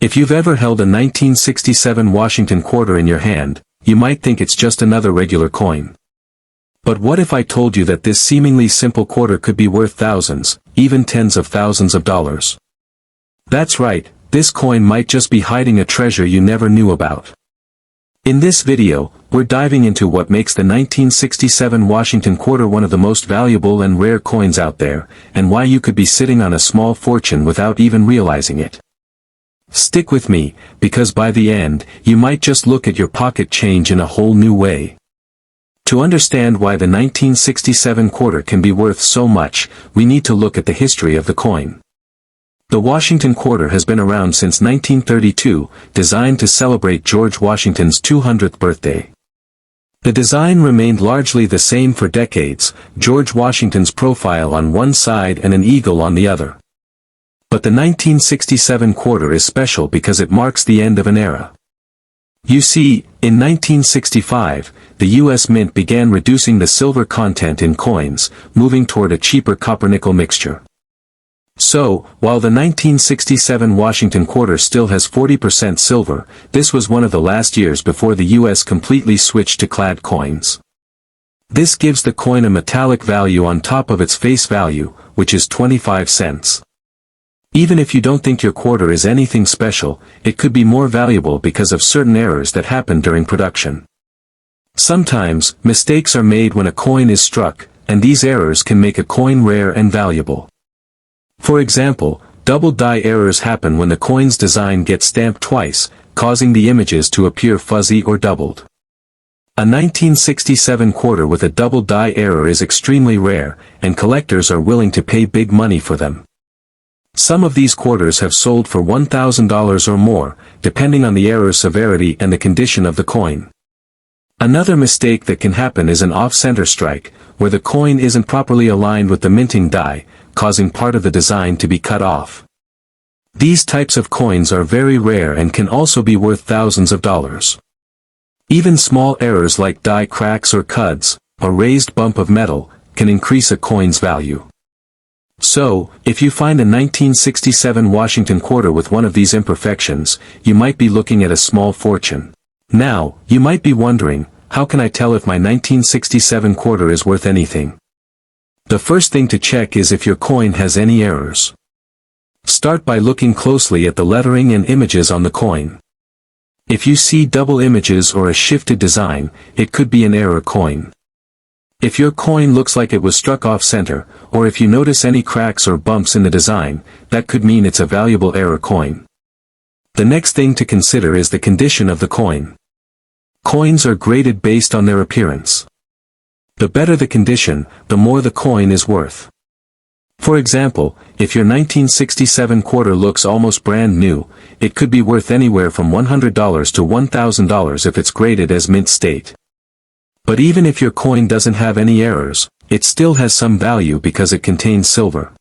If you've ever held a 1967 Washington quarter in your hand, you might think it's just another regular coin. But what if I told you that this seemingly simple quarter could be worth thousands, even tens of thousands of dollars? That's right, this coin might just be hiding a treasure you never knew about. In this video, we're diving into what makes the 1967 Washington quarter one of the most valuable and rare coins out there, and why you could be sitting on a small fortune without even realizing it. Stick with me, because by the end, you might just look at your pocket change in a whole new way. To understand why the 1967 quarter can be worth so much, we need to look at the history of the coin. The Washington quarter has been around since 1932, designed to celebrate George Washington's 200th birthday. The design remained largely the same for decades, George Washington's profile on one side and an eagle on the other. But the 1967 quarter is special because it marks the end of an era. You see, in 1965, the U.S. Mint began reducing the silver content in coins, moving toward a cheaper copper-nickel mixture. So, while the 1967 Washington quarter still has 40% silver, this was one of the last years before the U.S. completely switched to clad coins. This gives the coin a metallic value on top of its face value, which is 25 cents. Even if you don't think your quarter is anything special, it could be more valuable because of certain errors that happen during production. Sometimes, mistakes are made when a coin is struck, and these errors can make a coin rare and valuable. For example, double die errors happen when the coin's design gets stamped twice, causing the images to appear fuzzy or doubled. A 1967 quarter with a double die error is extremely rare, and collectors are willing to pay big money for them. Some of these quarters have sold for $1,000 or more, depending on the error's severity and the condition of the coin. Another mistake that can happen is an off-center strike, where the coin isn't properly aligned with the minting die, causing part of the design to be cut off. These types of coins are very rare and can also be worth thousands of dollars. Even small errors like die cracks or cuts, a raised bump of metal, can increase a coin's value. So, if you find a 1967 Washington quarter with one of these imperfections, you might be looking at a small fortune. Now, you might be wondering, how can I tell if my 1967 quarter is worth anything? The first thing to check is if your coin has any errors. Start by looking closely at the lettering and images on the coin. If you see double images or a shifted design, it could be an error coin. If your coin looks like it was struck off-center, or if you notice any cracks or bumps in the design, that could mean it's a valuable error coin. The next thing to consider is the condition of the coin. Coins are graded based on their appearance. The better the condition, the more the coin is worth. For example, if your 1967 quarter looks almost brand new, it could be worth anywhere from $100 to $1,000 if it's graded as mint state. But even if your coin doesn't have any errors, it still has some value because it contains silver.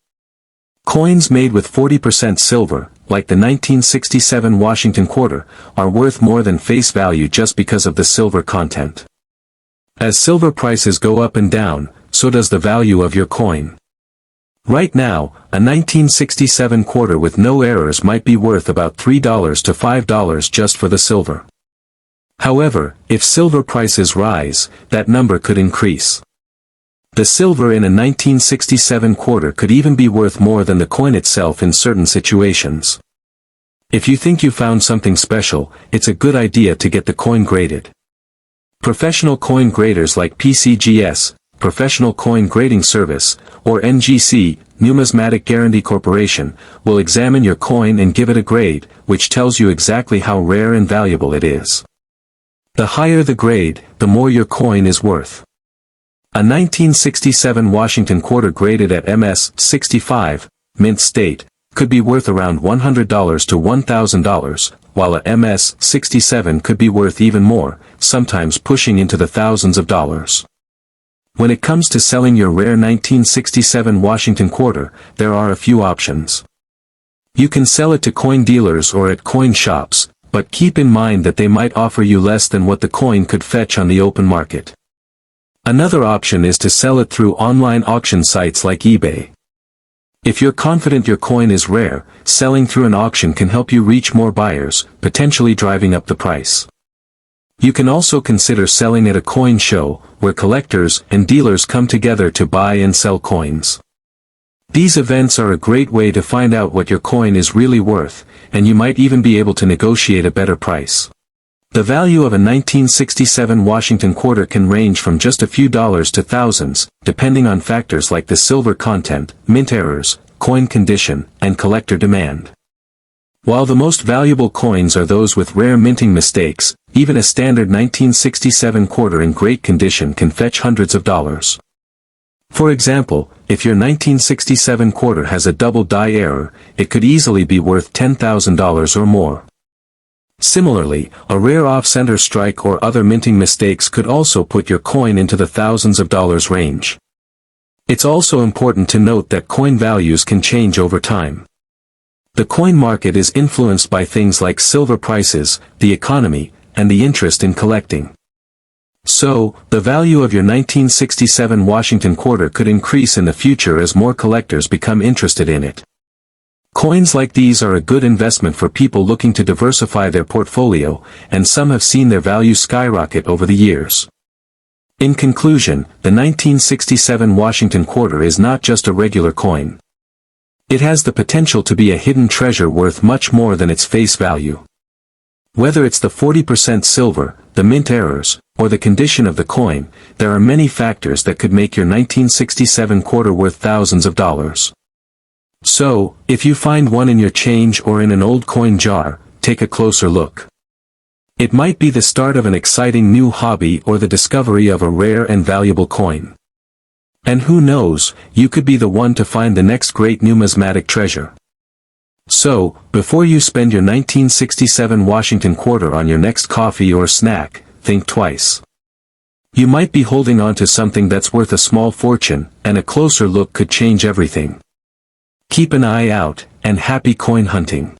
Coins made with 40% silver, like the 1967 Washington quarter, are worth more than face value just because of the silver content. As silver prices go up and down, so does the value of your coin. Right now, a 1967 quarter with no errors might be worth about $3 to $5 just for the silver. However, if silver prices rise, that number could increase. The silver in a 1967 quarter could even be worth more than the coin itself in certain situations. If you think you found something special, it's a good idea to get the coin graded. Professional coin graders like PCGS, Professional Coin Grading Service, or NGC, Numismatic Guarantee Corporation, will examine your coin and give it a grade, which tells you exactly how rare and valuable it is. The higher the grade, the more your coin is worth. A 1967 Washington quarter graded at MS 65, mint state, could be worth around $100 to $1,000, while a MS 67 could be worth even more, sometimes pushing into the thousands of dollars. When it comes to selling your rare 1967 Washington quarter, there are a few options. You can sell it to coin dealers or at coin shops, but keep in mind that they might offer you less than what the coin could fetch on the open market. Another option is to sell it through online auction sites like eBay. If you're confident your coin is rare, selling through an auction can help you reach more buyers, potentially driving up the price. You can also consider selling at a coin show, where collectors and dealers come together to buy and sell coins. These events are a great way to find out what your coin is really worth, and you might even be able to negotiate a better price. The value of a 1967 Washington quarter can range from just a few dollars to thousands, depending on factors like the silver content, mint errors, coin condition, and collector demand. While the most valuable coins are those with rare minting mistakes, even a standard 1967 quarter in great condition can fetch hundreds of dollars. For example, if your 1967 quarter has a double die error, it could easily be worth $10,000 or more. Similarly, a rare off-center strike or other minting mistakes could also put your coin into the thousands of dollars range. It's also important to note that coin values can change over time. The coin market is influenced by things like silver prices, the economy, and the interest in collecting. So, the value of your 1967 Washington quarter could increase in the future as more collectors become interested in it. Coins like these are a good investment for people looking to diversify their portfolio, and some have seen their value skyrocket over the years. In conclusion, the 1967 Washington quarter is not just a regular coin. It has the potential to be a hidden treasure worth much more than its face value. Whether it's the 40% silver, the mint errors, or the condition of the coin, there are many factors that could make your 1967 quarter worth thousands of dollars. So, if you find one in your change or in an old coin jar, take a closer look. It might be the start of an exciting new hobby or the discovery of a rare and valuable coin. And who knows, you could be the one to find the next great numismatic treasure. So, before you spend your 1967 Washington quarter on your next coffee or snack, think twice. You might be holding on to something that's worth a small fortune, and a closer look could change everything. Keep an eye out, and happy coin hunting.